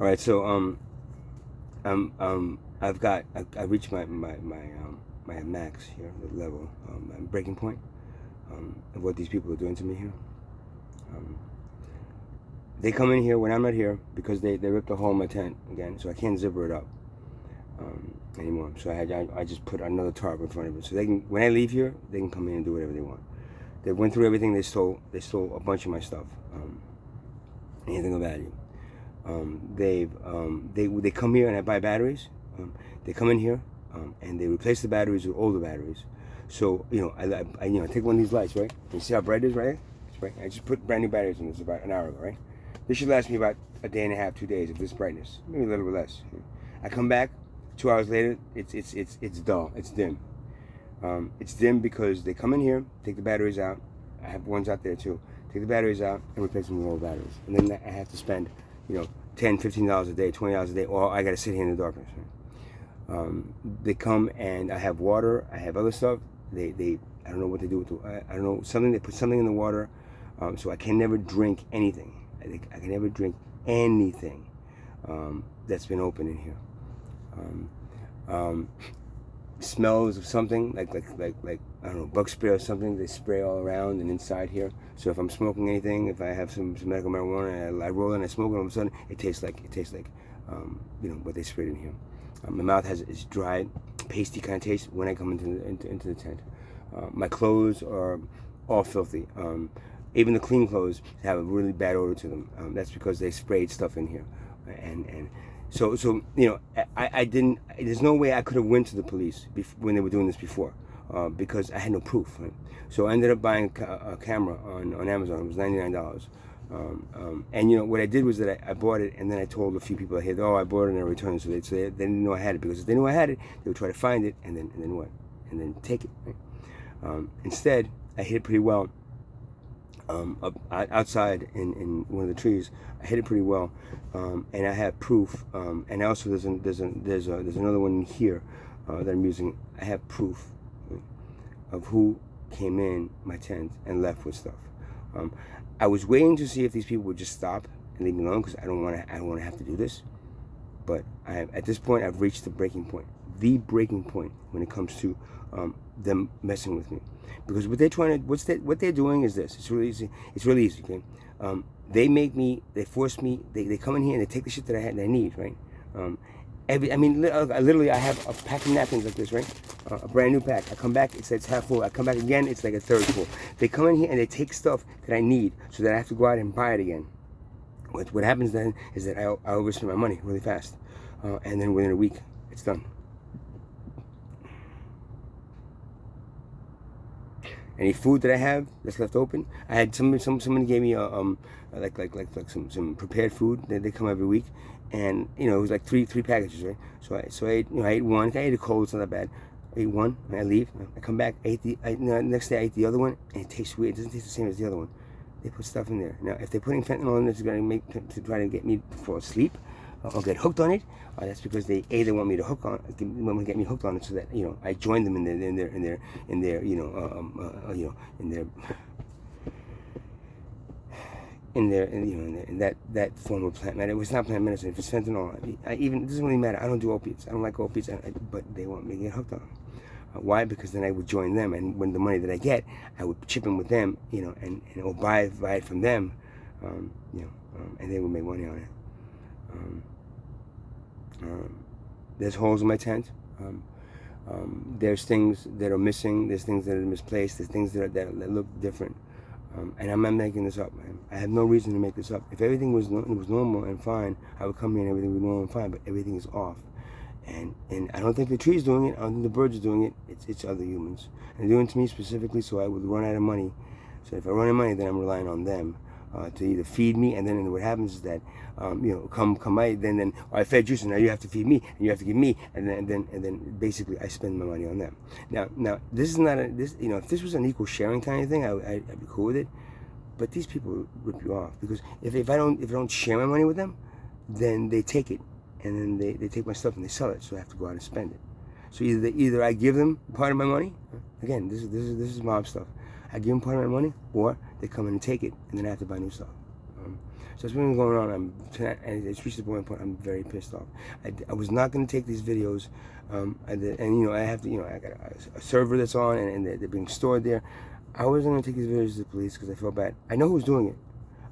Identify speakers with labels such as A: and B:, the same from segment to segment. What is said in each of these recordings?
A: All right, so I reached my max here, the level, my breaking point of what these people are doing to me here. They come in here when I'm not here because they ripped a hole in my tent again, so I can't zipper it up anymore. So I just put another tarp in front of it, so they can, when I leave here, they can come in and do whatever they want. They went through everything. They stole a bunch of my stuff, anything of value. They come here and I buy batteries. They come in here and they replace the batteries with older batteries. So I take one of these lights, right? You see how bright it is, right? It's bright. I just put brand new batteries in this about an hour ago, right? This should last me about a day and a half, 2 days of this brightness, maybe a little bit less. I come back 2 hours later, it's dull, it's dim. It's dim because they come in here, take the batteries out. I have ones out there too. Take the batteries out and replace them with old batteries, and then I have to spend, $10, $15 a day, $20 a day, or I got to sit here in the darkness. They come and I have water, I have other stuff. I don't know what they do with I don't know, something. They put something in the water, so I can never drink anything. I can never drink anything that's been open in here. Smells of something like I don't know, bug spray or something. They spray all around and inside here. So if I'm smoking anything, if I have some medical marijuana, and I roll it and I smoke it, all of a sudden it tastes like what they sprayed in here. My mouth is dried, pasty kind of taste when I come into the tent. My clothes are all filthy. Even the clean clothes have a really bad odor to them. That's because they sprayed stuff in here, and so I didn't. There's no way I could have went to the police when they were doing this before, because I had no proof. Right? So I ended up buying a camera on Amazon. It was $99. And what I did was that I bought it, and then I told a few people I had, I bought it and I returned it. So they didn't know I had it, because if they knew I had it, they would try to find it and then what? And then take it. Right? Instead, I hid it pretty well. Outside in one of the trees, I hid it pretty well, and I have proof. And also there's another one here that I'm using. I have proof of who came in my tent and left with stuff. I was waiting to see if these people would just stop and leave me alone, because I don't want to have to do this. But at this point, I've reached the breaking point when it comes to them messing with me. Because what they're doing is this. It's really easy. Okay, they force me. They come in here and they take the shit that I need, right? Literally, I have a pack of napkins like this, right? A brand new pack. I come back, it's half full. I come back again, it's like a third full. They come in here and they take stuff that I need, so that I have to go out and buy it again. What happens then is that I overspend my money really fast, and then within a week, it's done. Any food that I have that's left open, I had somebody gave me some prepared food that they come every week, and it was like three packages, right? So I ate one. I ate it cold, it's not that bad. I ate one, and I leave. I come back, next day I ate the other one, and it tastes weird. It doesn't taste the same as the other one. They put stuff in there. Now, if they're putting fentanyl in, it's going to try to get me to fall asleep or get hooked on it. That's because they want me to get me hooked on it, so that I join them in that form of plant medicine. It was not plant medicine. If it's fentanyl, it doesn't really matter. I don't do opiates. I don't like opiates, but they want me to get hooked on them. Why? Because then I would join them, and when the money that I get, I would chip in with them, or buy it from them, and they would make money on it. There's holes in my tent. There's things that are missing. There's things that are misplaced. There's things that look different. And I'm not making this up, man. I have no reason to make this up. If everything was normal and fine, I would come here and everything would be normal and fine. But everything is off. And I don't think the tree's doing it. I don't think the birds are doing it. It's other humans. And they're doing it to me specifically, so I would run out of money. So if I run out of money, then I'm relying on them to either feed me, and then what happens is that come then I fed you, so now you have to feed me, and you have to give me, and then basically I spend my money on them. Now this is not if this was an equal sharing kind of thing, I'd be cool with it. But these people rip you off, because if I don't share my money with them, then they take it, and then they take my stuff and they sell it, so I have to go out and spend it. So either I give them part of my money. Again, this is mob stuff. I give them part of my money, or they come in and take it, and then I have to buy new stuff. So that's been going on. And it's reached the point. I'm very pissed off. I was not going to take these videos, and I have to, I got a server that's on, and they're being stored there. I wasn't going to take these videos to the police because I felt bad. I know who's doing it.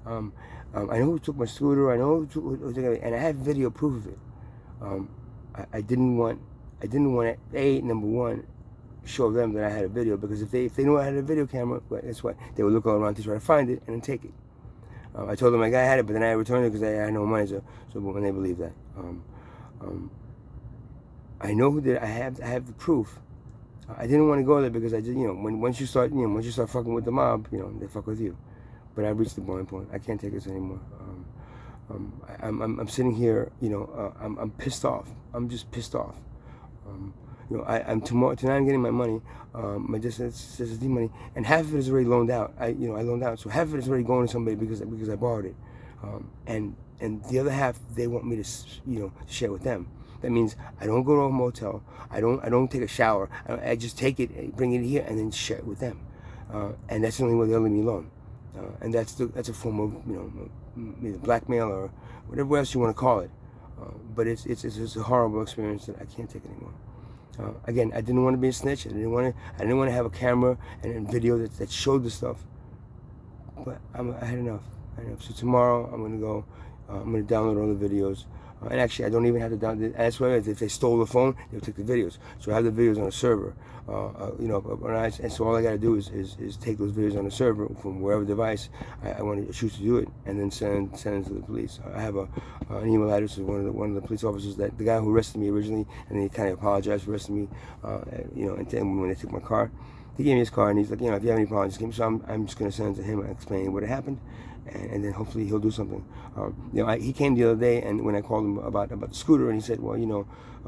A: I know who took my scooter. I know who took it, and I have video proof of it. I didn't want number one, show them that I had a video, because if they knew I had a video camera, well, guess what? They would look all around to try to find it and then take it. I told them my guy had it, but then I returned it because I had no money. So when they believe that, I know who did it. I have the proof. I didn't want to go there because I just, once you start fucking with the mob, they fuck with you. But I reached the boiling point. I can't take this anymore. I'm sitting here, I'm pissed off. I'm just pissed off. Tonight I'm getting my money, my SSD money, and half of it is already loaned out. I loaned out, so half of it is already going to somebody because I borrowed it, and the other half they want me to share with them. That means I don't go to a motel. I don't take a shower. I just take it, bring it here, and then share it with them, and that's the only way they'll leave me alone. And that's a form of either blackmail or whatever else you want to call it. But it's a horrible experience that I can't take anymore. Again, I didn't want to be a snitch. I didn't want to have a camera and video that showed the stuff. But I had enough. So tomorrow I'm gonna go. I'm gonna download all the videos. And actually, I don't even have to download. That's why if they stole the phone, they'll take the videos. So I have the videos on a server. And so all I gotta do is take those videos on the server from wherever device I want to choose to do it, and then send it to the police. I have an email address of one of the police officers, that the guy who arrested me originally, and he kind of apologized for arresting me. And then when they took my car, he gave me his car, and he's like, if you have any problems, just give me. So I'm just gonna send it to him and explain what had happened. And then hopefully he'll do something. He came the other day, and when I called him about the scooter, and he said, well,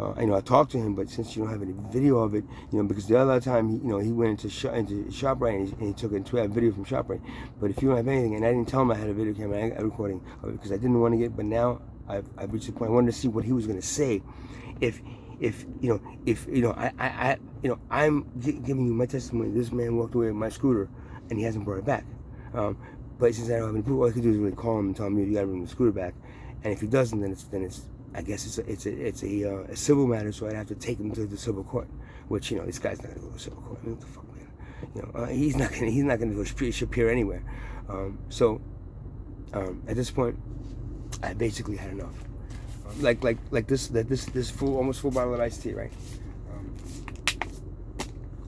A: I talked to him, but since you don't have any video of it, because the other time he went into ShopRite and he took a 12 video from ShopRite. But if you don't have anything, and I didn't tell him I had a video camera, a recording of it, because I didn't want to get. But now I've reached the point. I wanted to see what he was going to say, I'm giving you my testimony. This man walked away with my scooter, and he hasn't brought it back. But since I don't have any proof, all I can do is really call him and tell him you got to bring the scooter back. And if he doesn't, then it's I guess it's a civil matter. So I'd have to take him to the civil court, which this guy's not gonna go to civil court. I mean, what the fuck, man? He's not gonna go appear anywhere. At this point, I basically had enough. Like this almost full bottle of iced tea, right?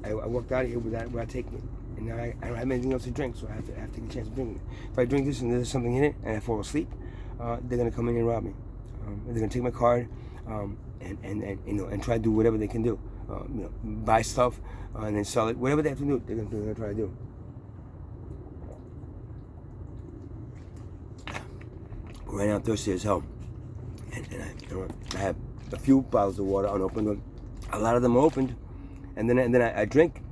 A: I walked out of here without taking it. And now I don't have anything else to drink, so I have to take a chance of drinking it. If I drink this and there's something in it and I fall asleep, they're gonna come in and rob me. They're gonna take my card and try to do whatever they can do. Buy stuff and then sell it. Whatever they have to do, they're gonna try to do. Right now I'm thirsty as hell, and I have a few bottles of water unopened. A lot of them are opened, and then I drink.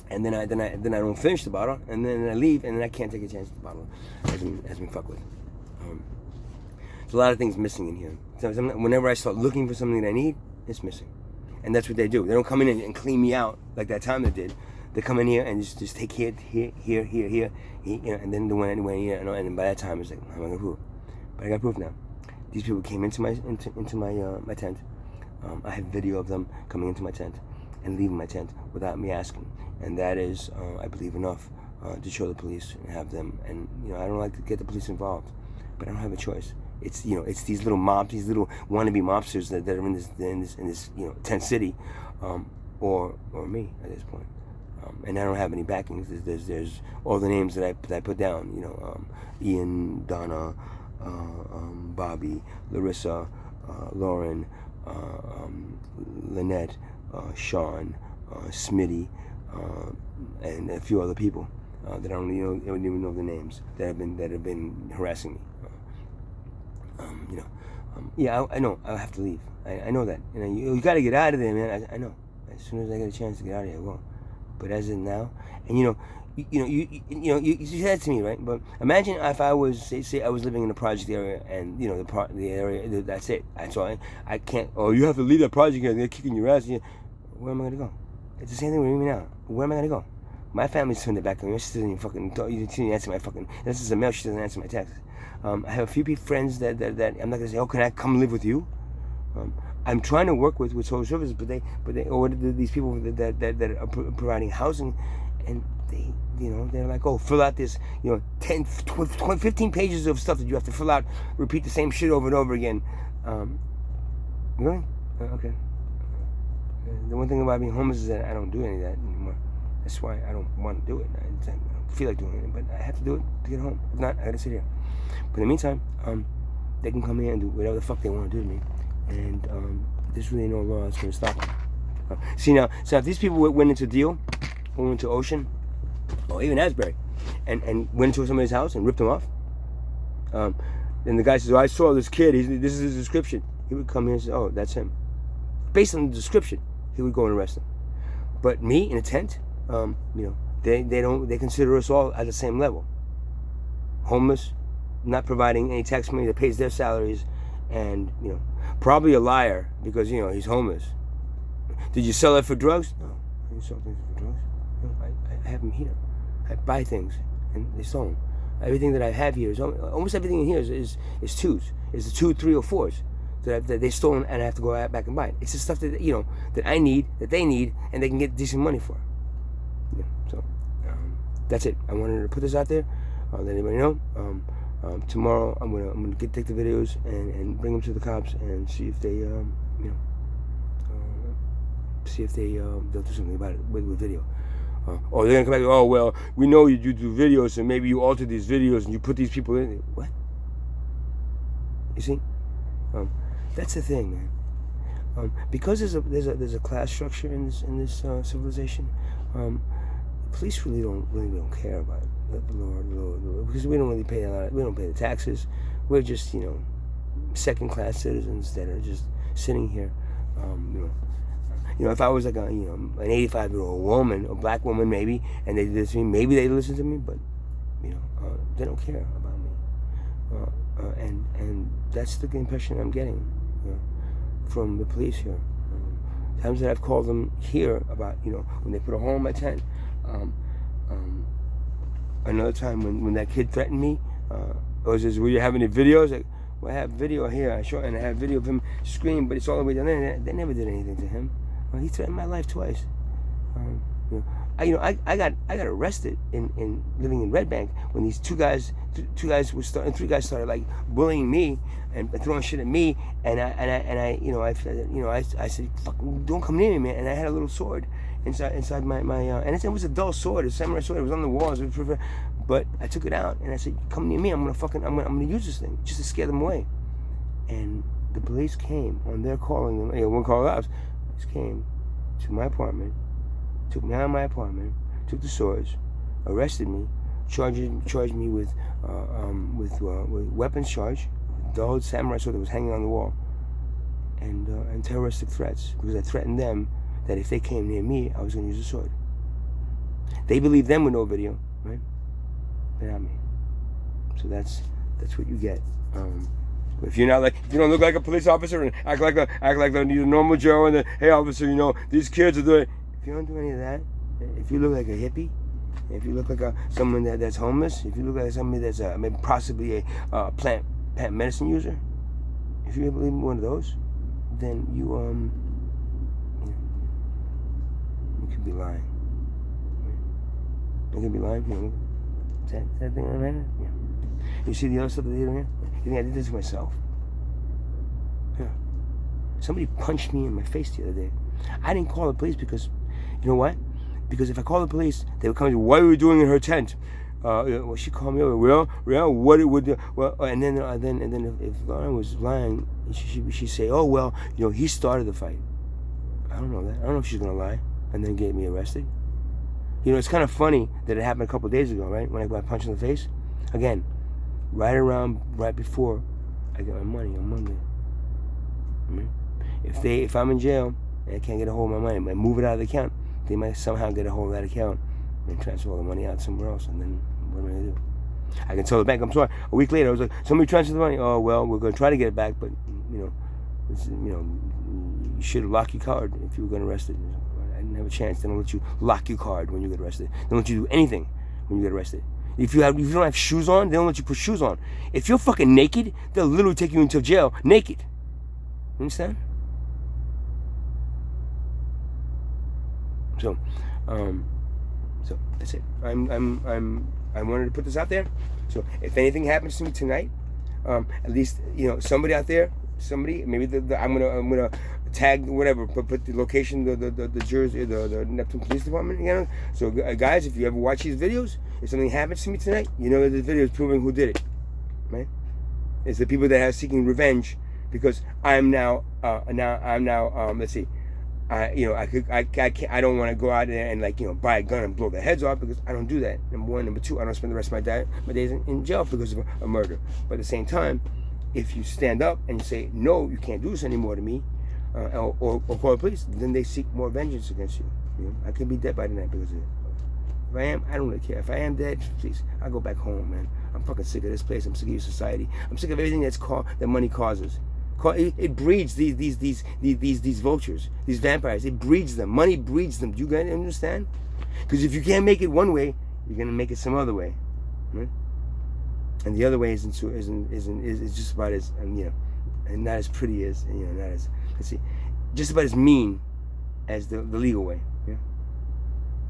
A: And then I don't finish the bottle, and then I leave, and then I can't take a chance with the bottle has been fucked with. There's a lot of things missing in here. So whenever I start looking for something that I need, it's missing, and that's what they do. They don't come in and clean me out like that time they did. They come in here and just take here, and then the one anyway here, and then by that time it's like, I'm not gonna prove. But I got proof now. These people came into my tent. I have video of them coming into my tent and leaving my tent without me asking. And that is, I believe, enough to show the police and have them. And I don't like to get the police involved, but I don't have a choice. It's it's these little mobs, these little wannabe mobsters that are in this tent city, or me at this point. And I don't have any backings. There's all the names that I put down. Ian, Donna, Bobby, Larissa, Lauren, Lynette, Sean, Smitty. And a few other people that I don't even know the names that have been harassing me. I know I have to leave. I know that. You got to get out of there, man. I know. As soon as I get a chance to get out of here, I will. But as of now, and you said to me, right? But imagine if I was say I was living in a project area, and the area that's it. That's all. I can't. Oh, you have to leave that project area. They're kicking your ass. Where am I gonna go? It's the same thing with me now. Where am I gonna go? My family's turned their back on me. She doesn't even fucking. You didn't answer my fucking. This is a mail. She doesn't answer my texts. I have a few friends that I'm not gonna say, oh, can I come live with you? I'm trying to work with social services, but these people that are providing housing, and they, they're like, oh, fill out this, 10, 12, 15 pages of stuff that you have to fill out, repeat the same shit over and over again. Really? Okay. The one thing about being homeless is that I don't do any of that anymore. That's why I don't want to do it. I don't feel like doing it, but I have to do it to get home. If not, I gotta sit here. But in the meantime, they can come here and do whatever the fuck they want to do to me, and there's really no law that's gonna stop them. See now, so if these people went into Deal, or went to Ocean, or even Asbury, and went into somebody's house and ripped them off, then the guy says, oh, I saw this kid. This is his description. He would come here and say, oh, that's him. Based on the description, he would go and arrest him. But me in a tent, they consider us all at the same level. Homeless, not providing any tax money that pays their salaries, and probably a liar because he's homeless. Did you sell it for drugs? No, I didn't sell things for drugs. I have them here. I buy things and they sell them. Everything that I have here is almost everything in here is twos. It's the 2, 3, or 4s that they stolen, and I have to go back and buy it. It's the stuff that that I need, that they need, and they can get decent money for. So that's it. I wanted to put this out there. Let anybody know. Tomorrow I'm gonna take the videos and bring them to the cops and see if they they'll do something about it with video. Or they're gonna come back. Oh well, we know you do videos, so maybe you alter these videos and you put these people in. What? You see? That's the thing, man. Because there's a class structure in this civilization. Police really don't care about the law, because we don't really pay we don't pay the taxes. We're just second class citizens that are just sitting here. If I was like an 85-year-old woman, a black woman maybe, and they did this to me, maybe they listen to me, but they don't care about me. And that's the impression I'm getting from the police here. Times that I've called them here about when they put a hole in my tent. Another time when that kid threatened me, or says, "Will you have any videos?" Like, well, I have video here. I have video of him screaming, but it's all the way down there. They never did anything to him. He threatened my life twice. I got arrested in living in Red Bank when these three guys started like bullying me and throwing shit at me, and I said, "Fuck, don't come near me, man." And I had a little sword inside my and it was a dull sword, a samurai sword. It was on the walls, but I took it out and I said, "Come near me, I'm gonna use this thing just to scare them away." And the police came on their calling them. One call out. Came to my apartment, took me out of my apartment, took the swords, arrested me, charged me with weapons charge, the old samurai sword that was hanging on the wall, and terroristic threats, because I threatened them that if they came near me, I was going to use a sword. They believed them with no video, right? But not me. So that's what you get. If you don't look like a police officer and act like a normal Joe, and then, hey officer, these kids are doing. If you don't do any of that, if you look like a hippie, if you look like someone that's homeless, if you look like somebody that's maybe possibly a plant medicine user, if you're one of those, then you could be lying. You could be lying. Is that thing right there? Yeah. You see the other stuff that they do here? You think I did this to myself? Yeah. Somebody punched me in my face the other day. I didn't call the police because, you know what? Because if I called the police, they would come and say, "What are we doing in her tent?" Well, she called me over. Well, what it would do? Well, and then if Lauren was lying, she'd say, "Oh well, he started the fight." I don't know that. I don't know if she's gonna lie and then get me arrested. It's kind of funny that it happened a couple of days ago, right? When I got punched in the face. Again, right before I get my money on Monday. If I'm in jail and I can't get a hold of my money, I move it out of the account, they might somehow get a hold of that account and transfer all the money out somewhere else, and then what am I gonna do? I can tell the bank, I'm sorry. A week later, I was like, somebody transferred the money. Oh well, we're gonna try to get it back, but you should lock your card if you were gonna arrest it. I didn't have a chance. They don't let you lock your card when you get arrested. They don't let you do anything when you get arrested. If you don't have shoes on, they don't let you put shoes on. If you're fucking naked, they'll literally take you into jail naked. You understand? So that's it. I wanted to put this out there. So if anything happens to me tonight, at least somebody out there, maybe I'm gonna tag whatever, put the location, the Jersey, the Neptune Police Department. So guys, if you ever watch these videos, if something happens to me tonight, that the video is proving who did it, right? It's the people that are seeking revenge because I'm now let's see. I don't want to go out there and buy a gun and blow their heads off because I don't do that. Number one. Number two, I don't spend the rest of my days in jail because of a murder. But at the same time, if you stand up and you say, no, you can't do this anymore to me, or call the police, then they seek more vengeance against you. I could be dead by tonight because of it. If I am, I don't really care. If I am dead, please, I'll go back home, man. I'm fucking sick of this place. I'm sick of your society. I'm sick of everything that money causes. It breeds these vultures, these vampires. It breeds them. Money breeds them. Do you guys understand? Because if you can't make it one way, you're gonna make it some other way, right? And the other way is just about as and not as pretty as not as just about as mean as the legal way. Yeah,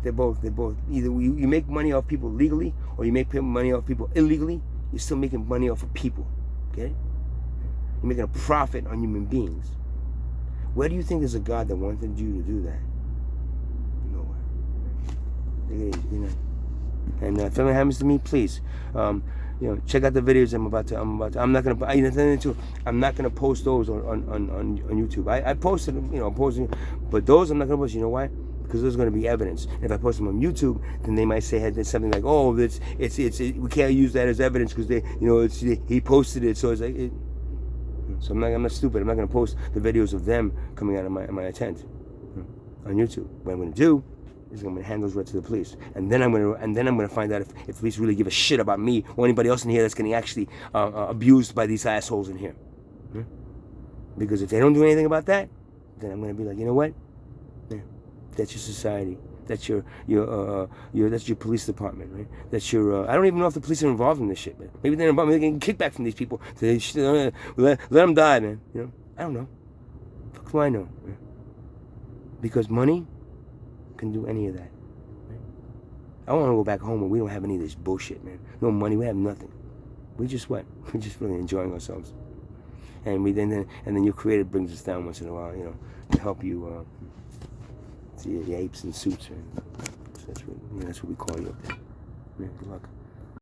A: they're both either you make money off people legally or you make money off people illegally. You're still making money off of people. Okay. You're making a profit on human beings. Where do you think there's a God that wanted you to do that? Nowhere. And if something happens to me, please, check out the videos I'm not gonna post those on YouTube. I posted them, but those I'm not gonna post. You know why? Because there's going to be evidence. And if I post them on YouTube, then they might say something like, "Oh, we can't use that as evidence because he posted it." So it's like. So I'm not stupid. I'm not going to post the videos of them coming out of my tent on YouTube. What I'm going to do is I'm going to hand those right to the police, and then I'm going to find out if police really give a shit about me or anybody else in here that's getting actually abused by these assholes in here. Because if they don't do anything about that, then I'm going to be like, you know what? Yeah, that's your society. That's your police department, right? That's your. I don't even know if the police are involved in this shit, man. Maybe they're involved. Maybe they get kickback from these people. So let them die, man. I don't know. Fuck do I know? Man? Because money can do any of that. Right? I want to go back home where we don't have any of this bullshit, man. No money. We have nothing. We just what? We're just really enjoying ourselves. And then your creator brings us down once in a while, to help you. The apes in suits, right? So that's what we call you up there. Yeah, good luck.